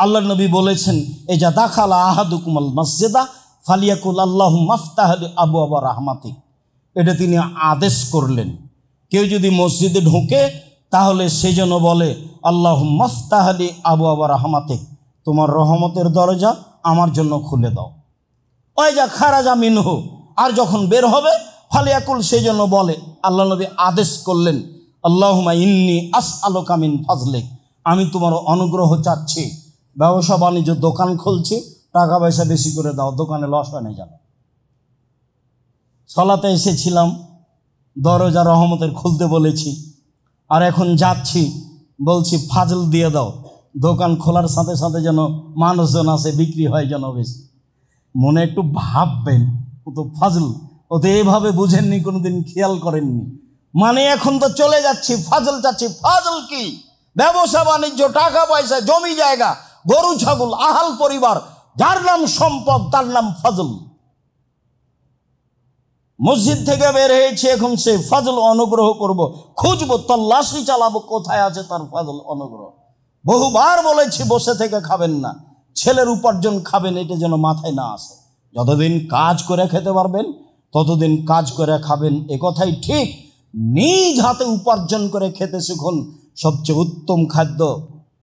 আল্লাহ নবী বলেছেন, এই যা দাখালা আহাদুকুমাল মসজিদা ফালিয়াকুল আল্লাহুম্মা আফতাহ লি আবওয়াবা রাহমাতিক। এটা তিনি আদেশ করলেন, কেউ যদি মসজিদে ঢোকে তাহলে সে যেন বলে আল্লাহুম্মা আফতাহ লি আবওয়াবা রাহমাতিক, তোমার রহমতের দরজা আমার জন্য খুলে দাও। ওই যা খারাজা মিনহু, আর যখন বের হবে ফালিয়াকুল, সে যেন বলে, আল্লাহ নবী আদেশ করলেন, আল্লাহুম্মা ইন্নী আসআলুকা মিন ফাজলিক, আমি তোমার অনুগ্রহ চাচ্ছি, ব্যবসা বাণিজ্য দোকান খুলছি, টাকা পয়সা বেশি করে দাও, দোকানে লস হয় না যেন। সলাতে এসেছিলাম, দরজা রহমতের খুলতে বলেছি, আর এখন যাচ্ছি বলছি ফাজল দিয়ে দাও, দোকান খোলার সাথে সাথে যেন মানুষজন আসে, বিক্রি হয় যেন বেশি। মনে একটু ভাববেন, ও তো ফাজল, ও তো এভাবে বুঝেননি, কোনোদিন খেয়াল করেননি। মানে এখন তো চলে যাচ্ছি, ফাজল যাচ্ছি। ফাজল কি? ব্যবসা বাণিজ্য, টাকা পয়সা, জমি জায়গা, গরু ছাগল, আহাল পরিবার, যার নাম সম্পদ তার নাম ফাজল। মসজিদ থেকে বের হয়েছে, এখন সে ফাজল অনুগ্রহ করব, খুঁজবো, তল্লাশি চালাবো কোথায় আছে তার ফাজল অনুগ্রহ। বহুবার বলেছি বসে থেকে খাবেন না, ছেলের উপার্জন খাবেন, এটা যেন মাথায় না আসে। যতদিন কাজ করে খেতে পারবেন ততদিন কাজ করে খাবেন, এ কথাই ঠিক। নিজ হাতে উপার্জন করে খেতে শিখুন, সবচেয়ে উত্তম খাদ্য